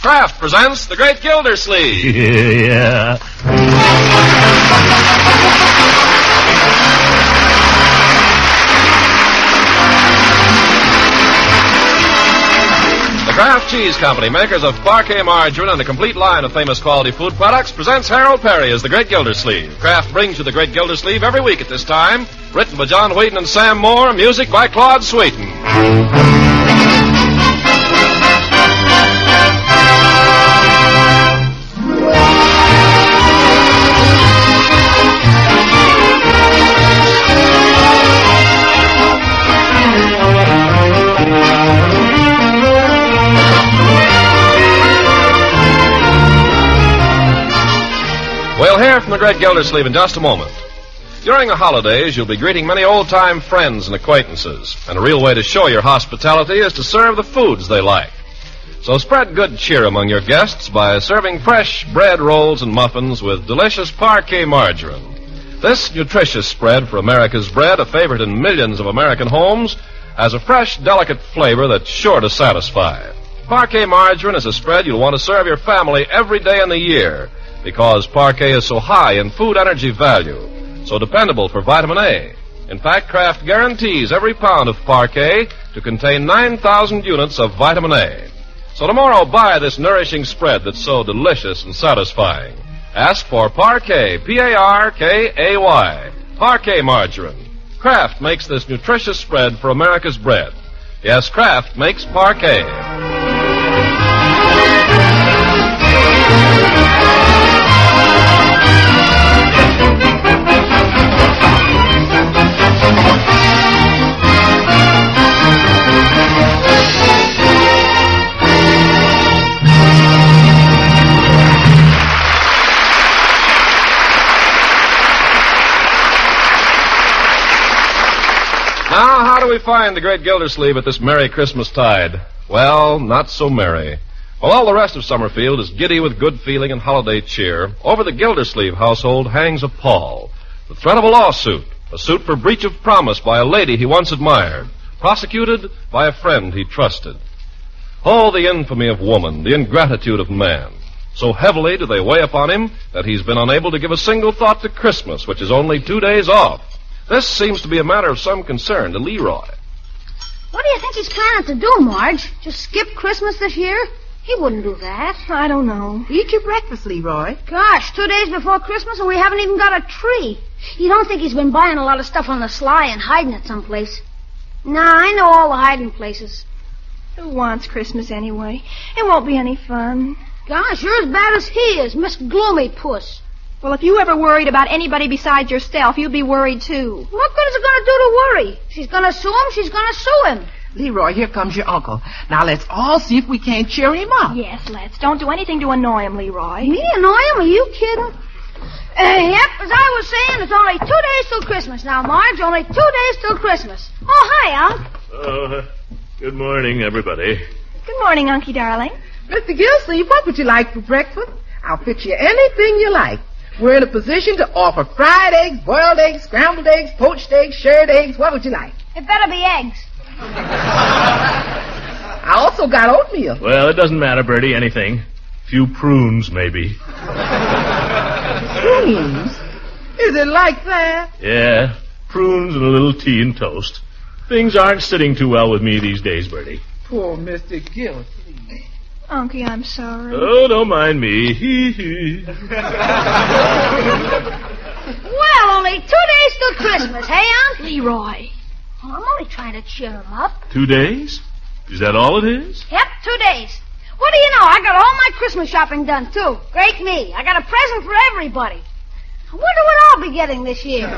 Kraft presents The Great Gildersleeve. Yeah. The Kraft Cheese Company, makers of Parquet margarine and a complete line of famous quality food products, presents Harold Perry as The Great Gildersleeve. Kraft brings you The Great Gildersleeve every week at this time. Written by John Wheaton and Sam Moore, music by Claude Sweeten. We'll hear from the Great Gildersleeve in just a moment. During the holidays, you'll be greeting many old-time friends and acquaintances, and a real way to show your hospitality is to serve the foods they like. So spread good cheer among your guests by serving fresh bread rolls and muffins with delicious Parquet margarine. This nutritious spread for America's bread, a favorite in millions of American homes, has a fresh, delicate flavor that's sure to satisfy. Parquet margarine is a spread you'll want to serve your family every day in the year, because Parquet is so high in food energy value, so dependable for vitamin A. In fact, Kraft guarantees every pound of Parquet to contain 9,000 units of vitamin A. So tomorrow, buy this nourishing spread that's so delicious and satisfying. Ask for Parquet, P-A-R-K-A-Y, Parquet margarine. Kraft makes this nutritious spread for America's bread. Yes, Kraft makes Parquet. Now, how do we find the Great Gildersleeve at this merry Christmas tide? Well, not so merry. While all the rest of Summerfield is giddy with good feeling and holiday cheer, over the Gildersleeve household hangs a pall, the threat of a lawsuit, a suit for breach of promise by a lady he once admired, prosecuted by a friend he trusted. Oh, the infamy of woman, the ingratitude of man. So heavily do they weigh upon him that he's been unable to give a single thought to Christmas, which is only 2 days off. This seems to be a matter of some concern to Leroy. What do you think he's planning to do, Marge? Just skip Christmas this year? He wouldn't do that. I don't know. Eat your breakfast, Leroy. Gosh, 2 days before Christmas and we haven't even got a tree. You don't think he's been buying a lot of stuff on the sly and hiding it someplace? Nah, I know all the hiding places. Who wants Christmas anyway? It won't be any fun. Gosh, you're as bad as he is, Miss Gloomy Puss. Well, if you ever worried about anybody besides yourself, you'd be worried, too. What good is it going to do to worry? She's going to sue him, she's going to sue him. Leroy, here comes your uncle. Now, let's all see if we can't cheer him up. Yes, let's. Don't do anything to annoy him, Leroy. Me annoy him? Are you kidding? Yep, as I was saying, it's only 2 days till Christmas now, Marge. Only 2 days till Christmas. Oh, hi, Unc. Oh, good morning, everybody. Good morning, Unky darling. Mr. Gildersleeve, what would you like for breakfast? I'll fix you anything you like. We're in a position to offer fried eggs, boiled eggs, scrambled eggs, poached eggs, shirred eggs. What would you like? It better be eggs. I also got oatmeal. Well, it doesn't matter, Bertie, anything. Few prunes, maybe. Prunes? Is it like that? Yeah, prunes and a little tea and toast. Things aren't sitting too well with me these days, Bertie. Poor Mr. Gildersleeve. Unky, I'm sorry. Oh, don't mind me. Hee hee. Well, only 2 days till Christmas, hey, Unc? Leroy. Oh, I'm only trying to cheer him up. 2 days? Is that all it is? Yep, 2 days. What do you know? I got all my Christmas shopping done, too. Great me. I got a present for everybody. I wonder what I'll be getting this year.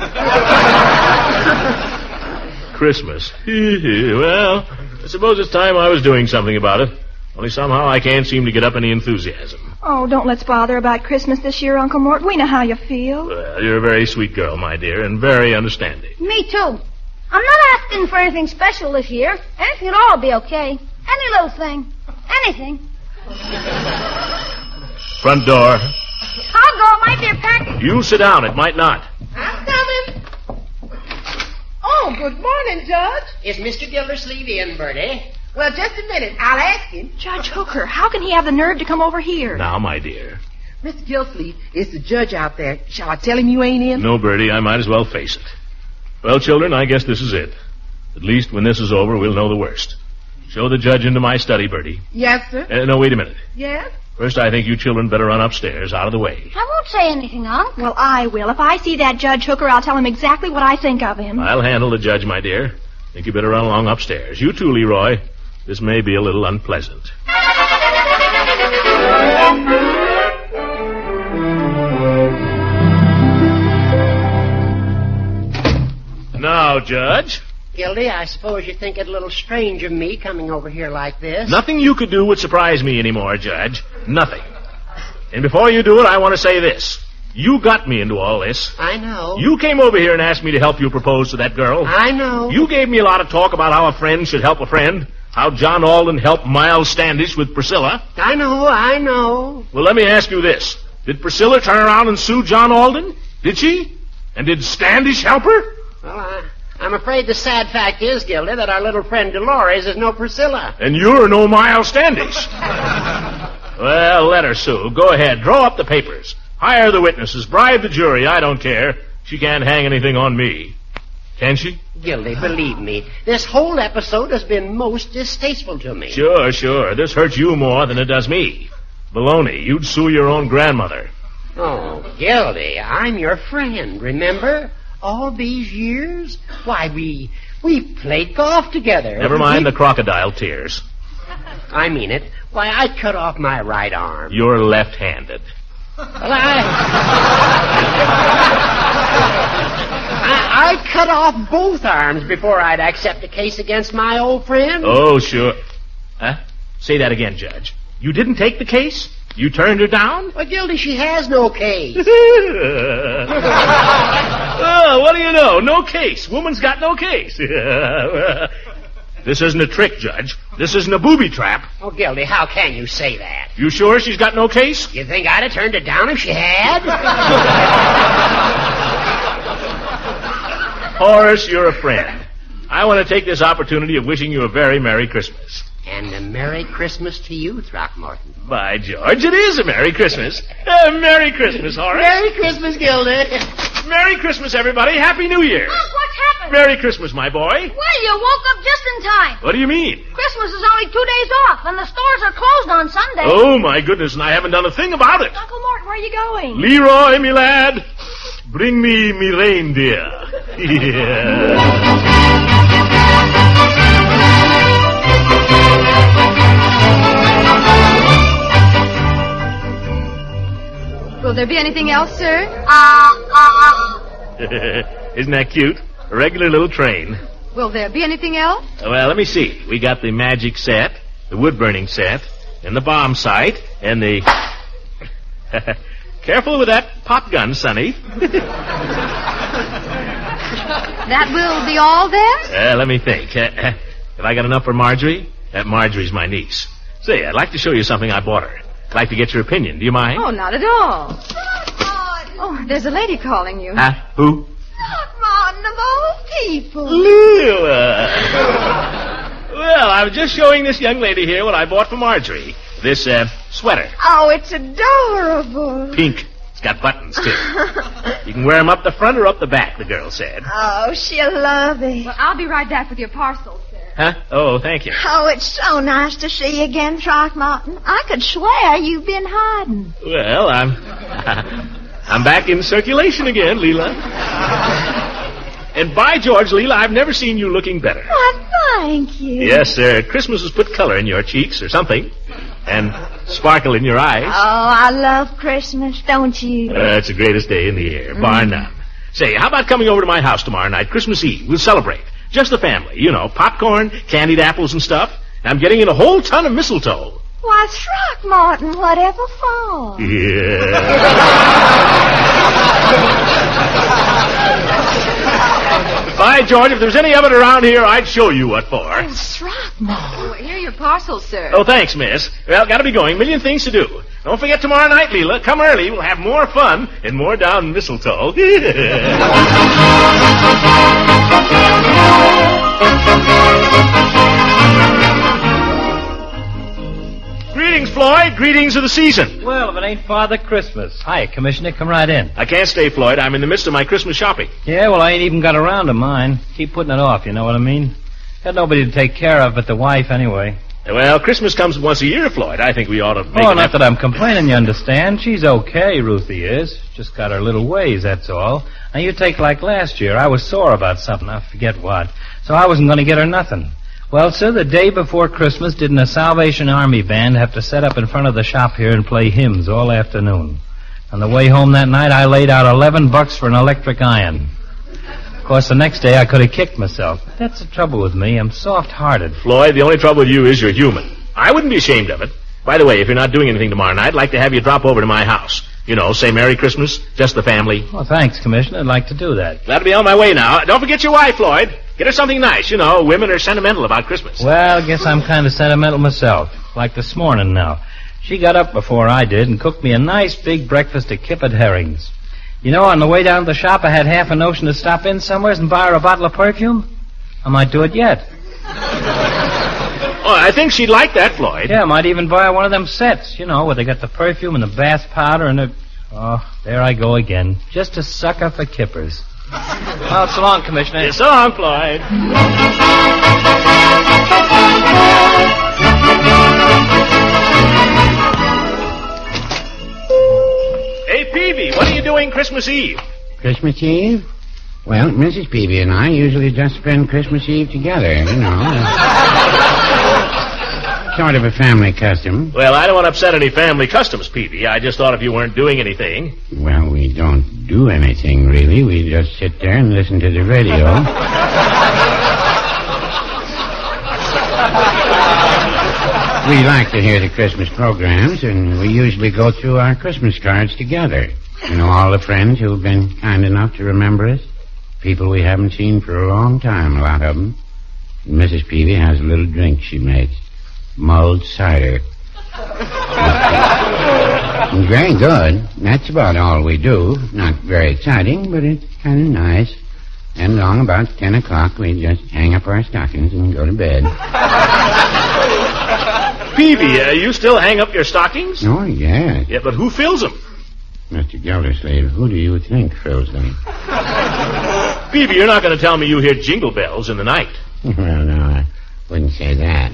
Christmas. Hee hee. Well, I suppose it's time I was doing something about it. Only somehow I can't seem to get up any enthusiasm. Oh, don't let's bother about Christmas this year, Uncle Mort. We know how you feel. Well, you're a very sweet girl, my dear, and very understanding. Me, too. I'm not asking for anything special this year. Anything at all will be okay. Any little thing. Anything. Front door. I'll go. It might be a package. You sit down. It might not. I'm coming. Oh, good morning, Judge. Is Mr. Gildersleeve in, Bertie? Well, just a minute. I'll ask him. Judge Hooker, how can he have the nerve to come over here? Now, my dear. Mr. Gildersleeve, it's the judge out there. Shall I tell him you ain't in? No, Bertie, I might as well face it. Well, children, I guess this is it. At least when this is over, we'll know the worst. Show the judge into my study, Bertie. Yes, sir. No, wait a minute. Yes? First, I think you children better run upstairs, out of the way. I won't say anything, Unc. Well, I will. If I see that Judge Hooker, I'll tell him exactly what I think of him. I'll handle the judge, my dear. Think you better run along upstairs. You too, Leroy. This may be a little unpleasant. Now, Judge. Gildy, I suppose you think it a little strange of me coming over here like this. Nothing you could do would surprise me anymore, Judge. Nothing. And before you do it, I want to say this. You got me into all this. I know. You came over here and asked me to help you propose to that girl. I know. You gave me a lot of talk about how a friend should help a friend. How John Alden helped Miles Standish with Priscilla. I know. Well, let me ask you this. Did Priscilla turn around and sue John Alden? Did she? And did Standish help her? Well, I'm afraid the sad fact is, Gildy, that our little friend Dolores is no Priscilla. And you're no Miles Standish. Well, let her sue. Go ahead. Draw up the papers. Hire the witnesses. Bribe the jury. I don't care. She can't hang anything on me. Can she? Gildy, believe me, this whole episode has been most distasteful to me. Sure. This hurts you more than it does me. Baloney, you'd sue your own grandmother. Oh, Gildy, I'm your friend, remember? All these years? Why, we played golf together. Never mind the crocodile tears. I mean it. Why, I cut off my right arm. You're left-handed. Well, I cut off both arms before I'd accept a case against my old friend. Oh, sure. Huh? Say that again, Judge. You didn't take the case? You turned her down? Well, Gildy, she has no case. Oh, what do you know? No case. Woman's got no case. This isn't a trick, Judge. This isn't a booby trap. Oh, Gildy, how can you say that? You sure she's got no case? You think I'd have turned her down if she had? Horace, you're a friend. I want to take this opportunity of wishing you a very Merry Christmas. And a Merry Christmas to you, Throckmorton. By George, it is a Merry Christmas. Merry Christmas, Horace. Merry Christmas, Gildy. Merry Christmas, everybody. Happy New Year. Unc, what's happened? Merry Christmas, my boy. Well, you woke up just in time. What do you mean? Christmas is only 2 days off, and the stores are closed on Sunday. Oh, my goodness, and I haven't done a thing about it. Uncle Mort, where are you going? Leroy, me lad, bring me reindeer. Yeah. Will there be anything else, sir? Isn't that cute? A regular little train. Will there be anything else? Well, let me see. We got the magic set, the wood-burning set, and the bomb sight, and the... Careful with that pop gun, Sonny. That will be all, then? Let me think. Have I got enough for Marjorie? Marjorie's my niece. Say, I'd like to show you something I bought her. I'd like to get your opinion. Do you mind? Oh, not at all. Oh, there's a lady calling you. Huh? Who? Throckmorton of all people. Leela. Well, I was just showing this young lady here what I bought for Marjorie. This, sweater. Oh, it's adorable. Pink. It's got buttons, too. You can wear them up the front or up the back, the girl said. Oh, she'll love it. Well, I'll be right back with your parcel, sir. Huh? Oh, thank you. Oh, it's so nice to see you again, Throckmorton. I could swear you've been hiding. Well, I'm back in circulation again, Leela. And by George, Leela, I've never seen you looking better. Why, thank you. Yes, sir. Christmas has put color in your cheeks or something. And sparkle in your eyes. Oh, I love Christmas, don't you? It's the greatest day in the year, bar none. Say, how about coming over to my house tomorrow night, Christmas Eve? We'll celebrate. Just the family. You know, popcorn, candied apples and stuff. And I'm getting in a whole ton of mistletoe. Why, Throckmorton, whatever for? Yeah. By George, if there's any of it around here, I'd show you what for. Oh, Throckmorton. Oh, here are your parcels, sir. Oh, thanks, miss. Well, gotta be going. Million things to do. Don't forget tomorrow night, Leela. Come early. We'll have more fun and more down mistletoe. Greetings, Floyd. Greetings of the season. Well, if it ain't Father Christmas. Hi, Commissioner. Come right in. I can't stay, Floyd. I'm in the midst of my Christmas shopping. Yeah, well, I ain't even got around to mine. Keep putting it off, you know what I mean? Got nobody to take care of but the wife, anyway. Well, Christmas comes once a year, Floyd. I think we ought to make not that I'm complaining, you understand. She's okay, Ruthie is. Just got her little ways, that's all. Now, you take like last year. I was sore about something. I forget what. So I wasn't going to get her nothing. Well, sir, the day before Christmas, didn't a Salvation Army band have to set up in front of the shop here and play hymns all afternoon? On the way home that night, I laid out $11 for an electric iron. Of course, the next day I could have kicked myself. But that's the trouble with me. I'm soft-hearted. Floyd, the only trouble with you is you're human. I wouldn't be ashamed of it. By the way, if you're not doing anything tomorrow night, I'd like to have you drop over to my house. You know, say Merry Christmas, just the family. Well, thanks, Commissioner. I'd like to do that. Glad to be on my way now. Don't forget your wife, Floyd. Get her something nice. You know, women are sentimental about Christmas. Well, I guess I'm kind of sentimental myself. Like this morning now. She got up before I did and cooked me a nice big breakfast of kippered herrings. You know, on the way down to the shop, I had half a notion to stop in somewhere and buy her a bottle of perfume. I might do it yet. Oh, I think she'd like that, Floyd. Yeah, I might even buy her one of them sets, you know, where they got the perfume and the bath powder and the... Oh, there I go again. Just a sucker for kippers. Well, so long, Commissioner. Yeah, so long, Floyd. Hey, Peavy, what are you doing Christmas Eve? Christmas Eve? Well, Mrs. Peavy and I usually just spend Christmas Eve together, you know. Sort of a family custom. Well, I don't want to upset any family customs, Peavy. I just thought if you weren't doing anything... Well, we don't do anything, really. We just sit there and listen to the radio. We like to hear the Christmas programs, and we usually go through our Christmas cards together. You know, all the friends who've been kind enough to remember us. People we haven't seen for a long time, a lot of them. And Mrs. Peavy has a little drink she makes. Mulled cider. Very good. That's about all we do. Not very exciting, but it's kind of nice. And along about 10 o'clock, we just hang up our stockings and go to bed. Peavy, you still hang up your stockings? Oh, yes. Yeah, but who fills them? Mr. Gilderdersleeve, who do you think fills them? Peavy, you're not going to tell me you hear jingle bells in the night. Well, no, I wouldn't say that,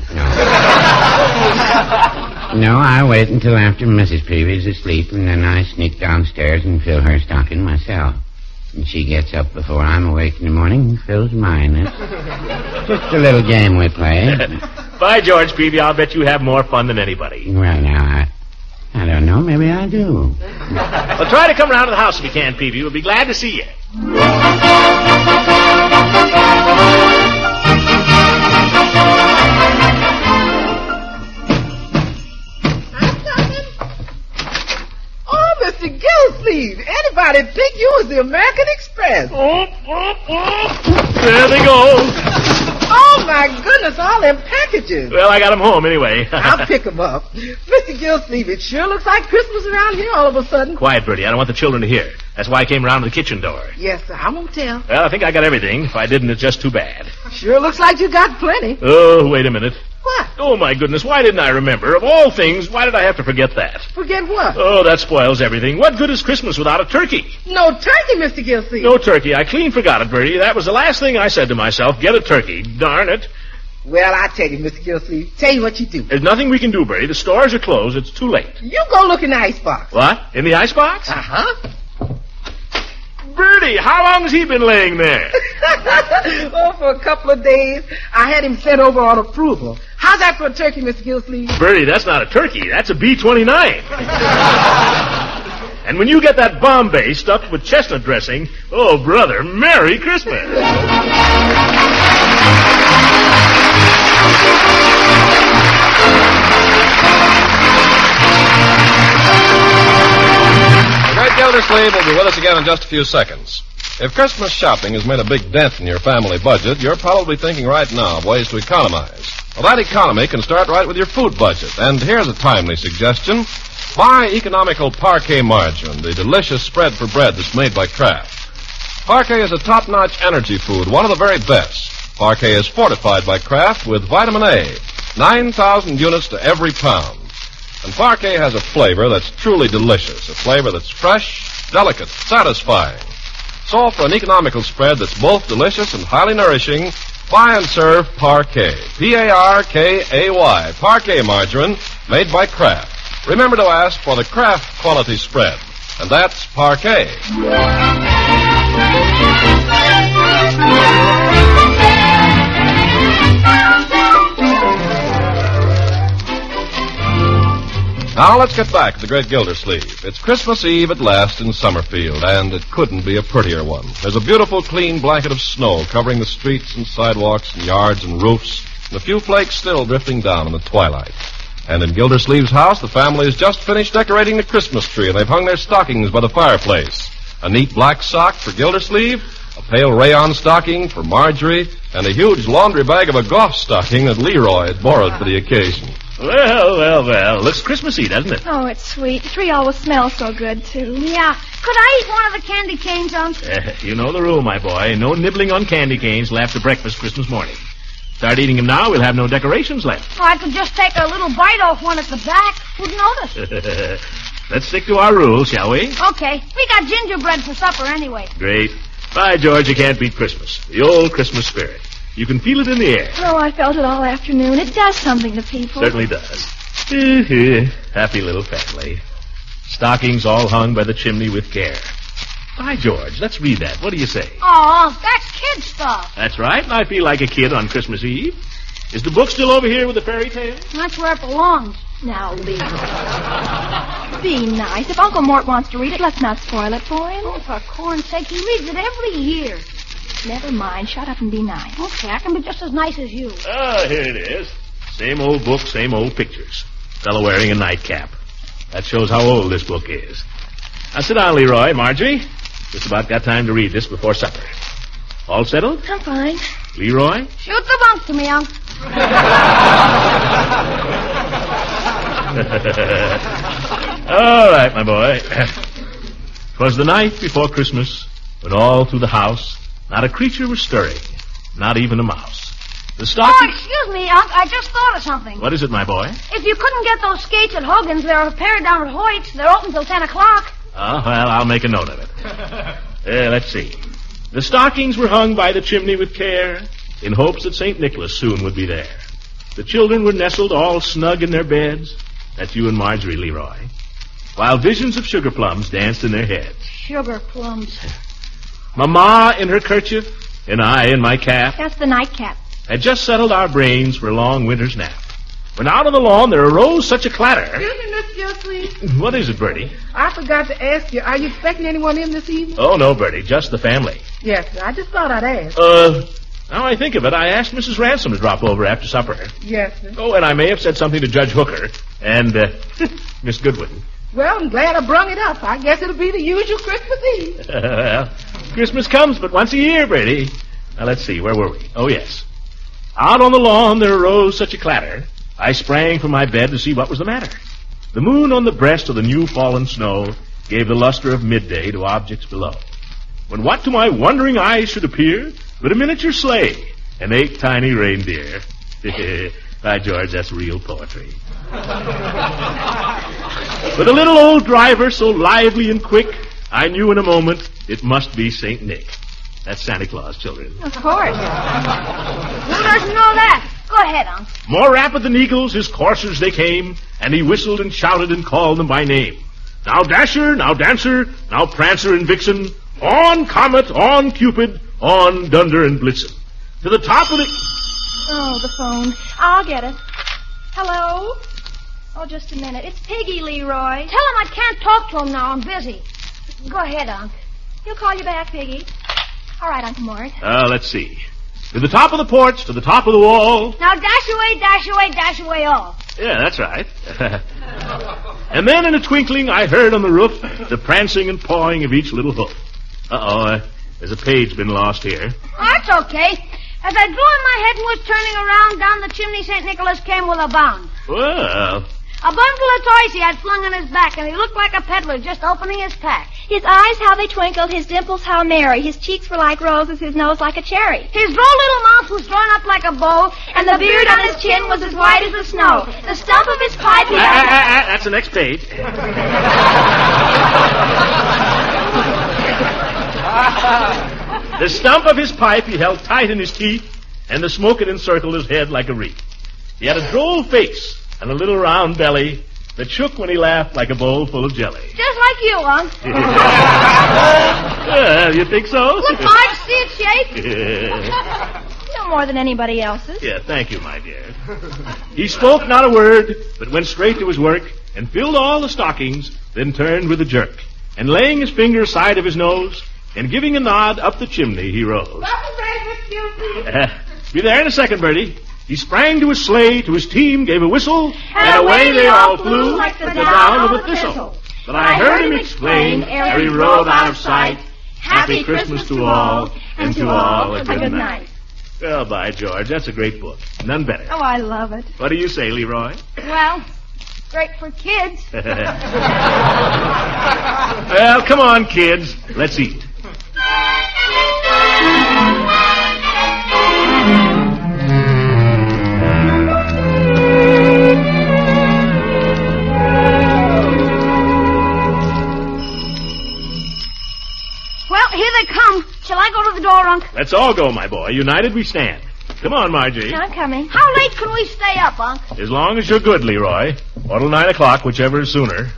no. No, I wait until after Mrs. Peavy's asleep, and then I sneak downstairs and fill her stocking myself. And she gets up before I'm awake in the morning and fills mine. It's just a little game we play. By George, Peavy, I'll bet you have more fun than anybody. Well, now, I don't know. Maybe I do. Well, try to come around to the house if you can, Peavy. We'll be glad to see you. Mr. Gildersleeve, anybody think you was the American Express? There they go. Oh, my goodness, all them packages. Well, I got them home anyway. I'll pick them up. Mr. Gildersleeve, it sure looks like Christmas around here all of a sudden. Quiet, Bertie. I don't want the children to hear. That's why I came around to the kitchen door. Yes, sir. I won't tell. Well, I think I got everything. If I didn't, it's just too bad. Sure looks like you got plenty. Oh, wait a minute. What? Oh, my goodness. Why didn't I remember? Of all things, why did I have to forget that? Forget what? Oh, that spoils everything. What good is Christmas without a turkey? No turkey, Mr. Gildersleeve. No turkey. I clean forgot it, Bertie. That was the last thing I said to myself. Get a turkey. Darn it. Well, I tell you, Mr. Gildersleeve, tell you what you do. There's nothing we can do, Bertie. The stores are closed. It's too late. You go look in the icebox. What? In the icebox? Uh-huh. Bertie, how long has he been laying there? Oh, for a couple of days. I had him sent over on approval. How's that for a turkey, Mr. Gildersleeve? Bertie, that's not a turkey. That's a B-29. And when you get that Bombay stuffed with chestnut dressing, oh, brother, Merry Christmas. The great Gildersleeve will be with us again in just a few seconds. If Christmas shopping has made a big dent in your family budget, you're probably thinking right now of ways to economize. Well, that economy can start right with your food budget. And here's a timely suggestion. Buy economical Parquet margarine, the delicious spread for bread that's made by Kraft. Parquet is a top-notch energy food, one of the very best. Parquet is fortified by Kraft with vitamin A, 9,000 units to every pound. And parquet has a flavor that's truly delicious, a flavor that's fresh, delicate, satisfying. So for an economical spread that's both delicious and highly nourishing, buy and serve Parquet. P-A-R-K-A-Y. Parquet margarine made by Kraft. Remember to ask for the Kraft quality spread. And that's Parquet. Now let's get back to the great Gildersleeve. It's Christmas Eve at last in Summerfield, and it couldn't be a prettier one. There's a beautiful, clean blanket of snow covering the streets and sidewalks and yards and roofs, and a few flakes still drifting down in the twilight. And in Gildersleeve's house, the family has just finished decorating the Christmas tree, and they've hung their stockings by the fireplace. A neat black sock for Gildersleeve, a pale rayon stocking for Marjorie, and a huge laundry bag of a golf stocking that Leroy had borrowed for the occasion. Well. Looks Christmassy, doesn't it? Oh, it's sweet. The tree always smells so good, too. Yeah. Could I eat one of the candy canes, Unc? You know the rule, my boy. No nibbling on candy canes till after breakfast Christmas morning. Start eating them now, we'll have no decorations left. Oh, I could just take a little bite off one at the back. Who'd notice? Let's stick to our rules, shall we? Okay. We got gingerbread for supper anyway. Great. By George, you can't beat Christmas. The old Christmas spirit. You can feel it in the air. Oh, I felt it all afternoon. It does something to people. Certainly does. Happy little family. Stockings all hung by the chimney with care. By George, let's read that. What do you say? Oh, that's kid stuff. That's right, and I feel like a kid on Christmas Eve. Is the book still over here with the fairy tale? That's where it belongs. Now, Lee. Be nice. If Uncle Mort wants to read it, let's not spoil it for him. Oh, for corn's sake, he reads it every year. Never mind. Shut up and be nice. Okay, I can be just as nice as you. Ah, here it is. Same old book, same old pictures. Fellow wearing a nightcap. That shows how old this book is. Now sit down, Leroy. Marjorie, just about got time to read this before supper. All settled? I'm fine. Leroy? Shoot the bunk to me, Unc. All right, my boy. 'Twas the night before Christmas, when all through the house not a creature was stirring, not even a mouse. The stocking... Oh, excuse me, Unc. I just thought of something. What is it, my boy? If you couldn't get those skates at Hogan's, there are a pair down at Hoyt's. They're open till 10 o'clock. Oh, well, I'll make a note of it. Let's see. The stockings were hung by the chimney with care, in hopes that St. Nicholas soon would be there. The children were nestled all snug in their beds. That's you and Marjorie, Leroy. While visions of sugar plums danced in their heads. Sugar plums. Mama in her kerchief, and I in my cap, That's the nightcap. had just settled our brains for a long winter's nap. When out on the lawn there arose such a clatter. Excuse me, Miss Gildersleeve. What is it, Bertie? I forgot to ask you, are you expecting anyone in this evening? Oh, no, Bertie, just the family. Yes, I just thought I'd ask. Now I think of it, I asked Mrs. Ransom to drop over after supper. Yes, sir. Oh, and I may have said something to Judge Hooker and Miss Goodwin. Well, I'm glad I brung it up. I guess it'll be the usual Christmas Eve. Well, Christmas comes but once a year, Bertie. Now, let's see, where were we? Oh, yes. Out on the lawn there arose such a clatter, I sprang from my bed to see what was the matter. The moon on the breast of the new fallen snow gave the luster of midday to objects below. When what to my wondering eyes should appear but a miniature sleigh and 8 tiny reindeer. By George, that's real poetry. With a little old driver so lively and quick, I knew in a moment it must be St. Nick. That's Santa Claus, children. Of course. Who doesn't know that? Go ahead, Unc. More rapid than eagles, his coursers they came, and he whistled and shouted and called them by name. Now Dasher, now Dancer, now Prancer and Vixen, on Comet, on Cupid, on Dunder and Blitzen. To the top of the... Oh, the phone. I'll get it. Hello? Oh, just a minute. It's Piggy, Leroy. Tell him I can't talk to him now. I'm busy. Go ahead, Unc. He'll call you back, Piggy. All right, Uncle Mort. Let's see. To the top of the porch, to the top of the wall. Now dash away, dash away, dash away all. Yeah, that's right. And then in a twinkling, I heard on the roof the prancing and pawing of each little hoof. There's a page been lost here. That's okay. As I drew in my head and was turning around, down the chimney St. Nicholas came with a bound. Well... A bundle of toys he had flung on his back, and he looked like a peddler just opening his pack. His eyes, how they twinkled, his dimples, how merry. His cheeks were like roses, his nose like a cherry. His droll little mouth was drawn up like a bow, And the beard on his chin was as white as the snow. The stump of his pipe he had... right, that's the next page. The stump of his pipe he held tight in his teeth, and the smoke had encircled his head like a wreath. He had a droll face and a little round belly that shook when he laughed like a bowl full of jelly. Just like you, Unc. You think so? Look, Marge, see it shake? No more than anybody else's. Yeah, thank you, my dear. He spoke not a word, but went straight to his work and filled all the stockings, then turned with a jerk. And laying his finger aside of his nose and giving a nod up the chimney, he rose. Be there in a second, Bertie. He sprang to his sleigh, to his team, gave a whistle, and away they all flew like the down of a thistle. But I heard him explain, ere he rode out of sight, Happy Christmas to all, and to all a good night. Well, by George, that's a great book. None better. Oh, I love it. What do you say, Leroy? Well, great for kids. Well, come on, kids. Let's eat. Well, here they come. Shall I go to the door, Unc? Let's all go, my boy. United we stand. Come on, Margie. I'm coming. How late can we stay up, Unc? As long as you're good, Leroy. Or till 9 o'clock, whichever is sooner.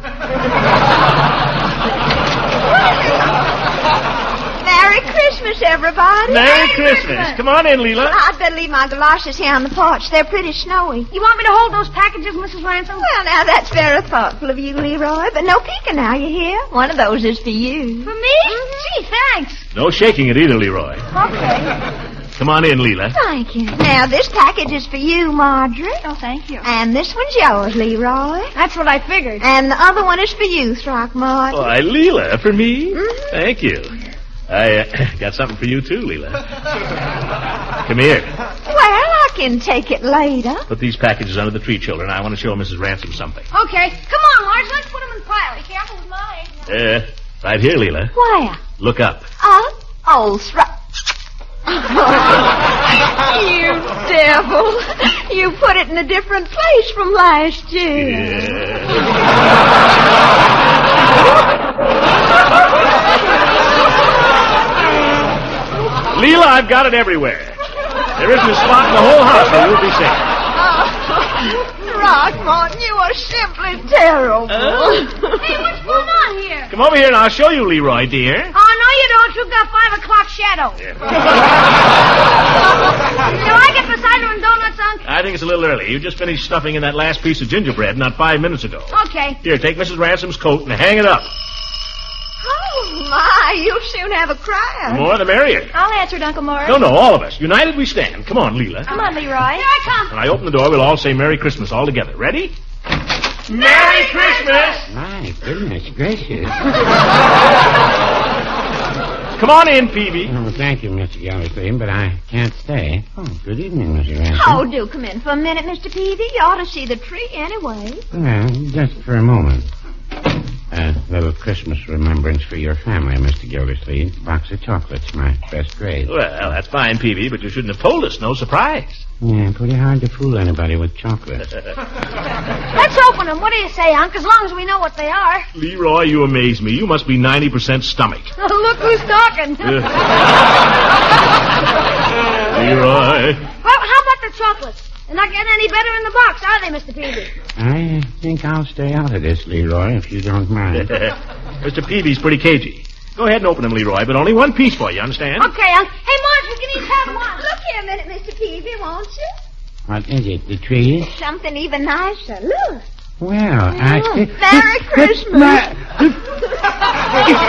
Merry Christmas, everybody. Merry Christmas. Come on in, Leela. I'd better leave my galoshes here on the porch. They're pretty snowy. You want me to hold those packages, Mrs. Ransom? Well, now, that's very thoughtful of you, Leroy. But no peeking now, you hear? One of those is for you. For me? Gee, thanks. No shaking it either, Leroy. Okay. Come on in, Leela. Thank you. Now, this package is for you, Marjorie. Oh, thank you. And this one's yours, Leroy. That's what I figured. And the other one is for you, Throckmorton. Why, Leela, for me? Mhm. Thank you. I got something for you, too, Leela. Come here. Well, I can take it later. Put these packages under the tree, children. I want to show Mrs. Ransom something. Okay. Come on, Marge. Let's put them in pile. Be careful with mine. Right here, Leela. Where? Look up. Oh, you devil. You put it in a different place from last year. Leela, I've got it everywhere. There isn't a spot in the whole house where you'll be safe. Throckmorton, you are simply terrible. Hey, what's going on here? Come over here and I'll show you, Leroy, dear. Oh, no, you don't. You've got 5 o'clock shadow. Shall I get the cider and donuts, Unc? I think it's a little early. You just finished stuffing in that last piece of gingerbread not 5 minutes ago. Okay. Here, take Mrs. Ransom's coat and hang it up. Oh, my, you'll soon have a crowd. The more the merrier. I'll answer it, Uncle Morris. No, all of us. United we stand. Come on, Leela. Come on, Leroy. Here I come. When I open the door, we'll all say Merry Christmas all together. Ready? Merry Christmas! My goodness gracious. Come on in, Peavy. Oh, thank you, Mr. Gilderdersleeve, but I can't stay. Oh, good evening, Mr. Ransom. Oh, do come in for a minute, Mr. Peavy. You ought to see the tree anyway. Well, just for a moment. A little Christmas remembrance for your family, Mr. Gildersleeve. Box of chocolates, my best grade. Well, that's fine, Peavy, but you shouldn't have told us. No surprise. Yeah, pretty hard to fool anybody with chocolate. Let's open them. What do you say, Unc? As long as we know what they are. Leroy, you amaze me. You must be 90% stomach. Look who's talking. Leroy. Well, how about the chocolates? They're not getting any better in the box, are they, Mr. Peavy? I think I'll stay out of this, Leroy, if you don't mind. Mr. Peavy's pretty cagey. Go ahead and open them, Leroy, but only one piece for you, understand? Okay, Unc. Hey, Marge, we can each have one. Look here a minute, Mr. Peavy, won't you? What is it, the trees? Something even nicer. Look. Well, Merry Christmas.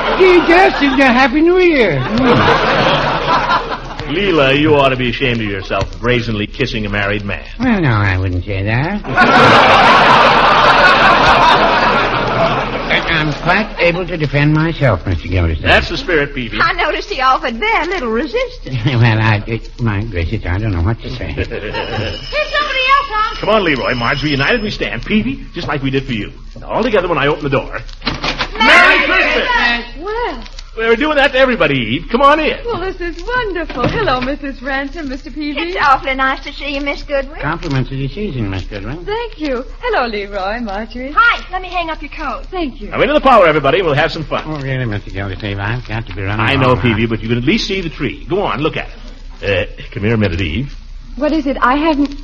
Just a Happy New Year. Leela, you ought to be ashamed of yourself, brazenly kissing a married man. Well, no, I wouldn't say that. I'm quite able to defend myself, Mr. Gildersleeve. That's the spirit, Peavy. I noticed he offered very little resistance. Well, my gracious, I don't know what to say. Here's somebody else, Unc. Come on, Leroy. Marjorie, united we stand. Peavy, just like we did for you. Now, all together when I open the door. Merry Christmas! Well, We're doing that to everybody, Eve. Come on in. Well, this is wonderful. Hello, Mrs. Ransom, Mr. Peavy. It's awfully nice to see you, Miss Goodwin. Compliments of the season, Miss Goodwin. Thank you. Hello, Leroy, Marjorie. Hi, let me hang up your coat. Thank you. Now, into the parlor, everybody. We'll have some fun. Oh, really, Mr. Gilderdersleeve, I've got to be running. I know, along. Peavy, but you can at least see the tree. Go on, look at it. Come here a minute, Eve. What is it? I haven't...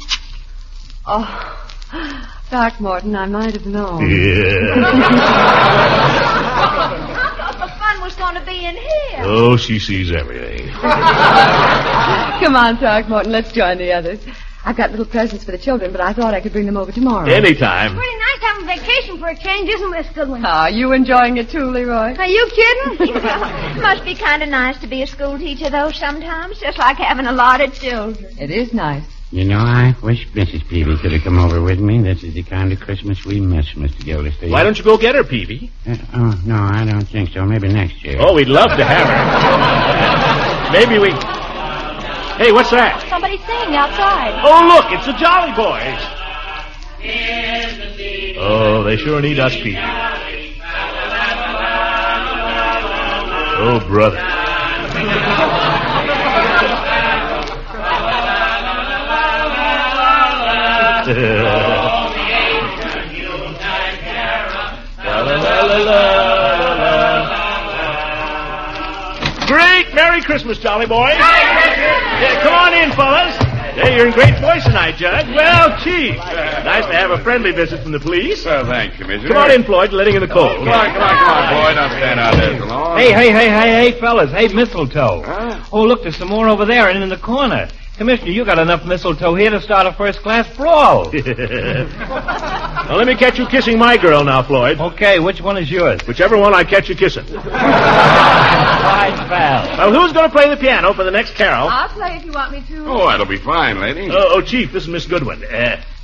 Oh, Throckmorton, I might have known. Yeah. I thought the fun was going to be in here. Oh, she sees everything. Come on, Throckmorton, let's join the others. I've got little presents for the children, but I thought I could bring them over tomorrow. Anytime. Pretty nice having vacation for a change, isn't this, Goodwin? Are you enjoying it too, Leroy? Are you kidding? It must be kind of nice to be a school teacher, though, sometimes. Just like having a lot of children. It is nice. You know, I wish Mrs. Peavy could have come over with me. This is the kind of Christmas we miss, Mr. Gildersleeve. Why don't you go get her, Peavy? Oh, no, I don't think so. Maybe next year. Oh, we'd love to have her. Maybe we... Hey, what's that? Somebody's singing outside. Oh, look, it's the Jolly Boys. Oh, they sure need us, Peavy. Oh, brother. Great Merry Christmas, Jolly Boys. Yeah, come on in, fellas. Yeah, you're in great voice tonight, Judge. Well, Chief. Nice to have a friendly visit from the police. Well, thanks, Commissioner. Come on in, Floyd. Letting in the cold. Come on, boy. Don't stand out there so long. Hey, fellas. Hey, mistletoe. Huh? Oh, look, there's some more over there and in the corner. Commissioner, you got enough mistletoe here to start a first-class brawl. Now, let me catch you kissing my girl now, Floyd. Okay, which one is yours? Whichever one I catch you kissing. Fine, pal. Well, who's going to play the piano for the next carol? I'll play if you want me to. Oh, that'll be fine, lady. Chief, this is Miss Goodwin.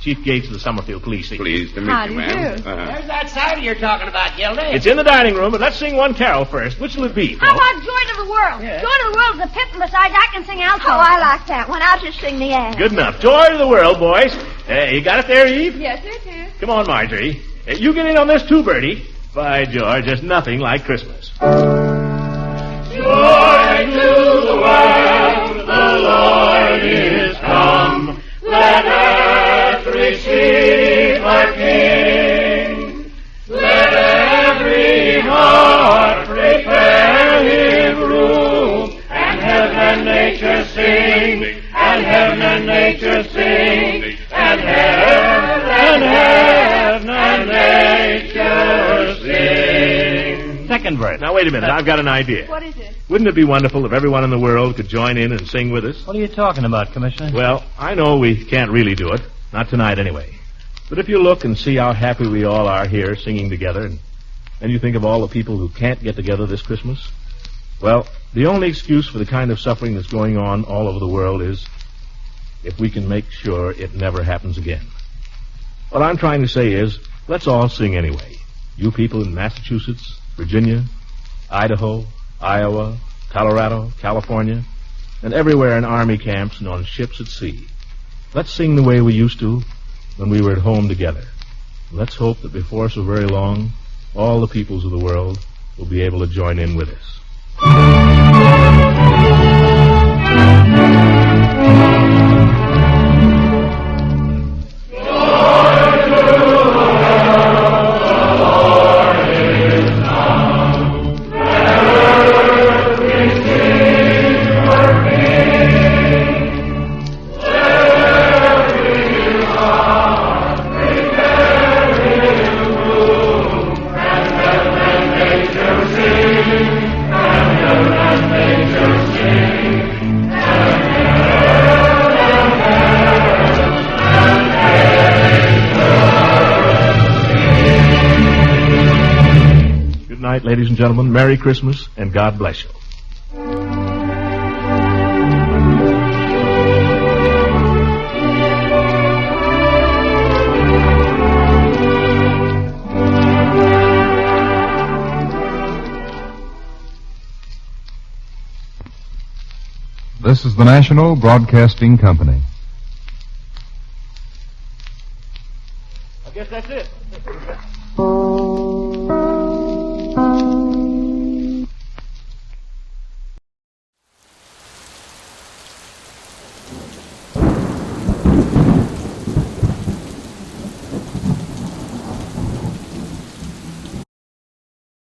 Chief Gates of the Summerfield Police. Pleased to meet How you, do you ma'am. do? Where's that cider you're talking about, Gildy? It's in the dining room, but let's sing one carol first. Which will it be, How folks? about Joy to the World? Yeah. Joy to the World is a pit, and besides, I can sing alto. Oh, I like that one. I'll just sing the air. Good enough. Joy to the world, boys. You got it there, Eve? Yes, it is. Come on, Marjorie. You get in on this too, Bertie. By George, there's nothing like Christmas. Joy to the world, the Lord is come. Let earth receive her King. Let every heart prepare him room. And heaven and nature sing. And heaven and nature sing. And heaven and nature sing. Second verse. Now, wait a minute. I've got an idea. What is it? Wouldn't it be wonderful if everyone in the world could join in and sing with us? What are you talking about, Commissioner? Well, I know we can't really do it. Not tonight, anyway. But if you look and see how happy we all are here singing together, and you think of all the people who can't get together this Christmas, well, the only excuse for the kind of suffering that's going on all over the world is if we can make sure it never happens again. What I'm trying to say is, let's all sing anyway. You people in Massachusetts, Virginia, Idaho, Iowa, Colorado, California, and everywhere in army camps and on ships at sea. Let's sing the way we used to when we were at home together. Let's hope that before so very long, all the peoples of the world will be able to join in with us. Good night, ladies and gentlemen. Merry Christmas, and God bless you. This is the National Broadcasting Company. I guess that's it.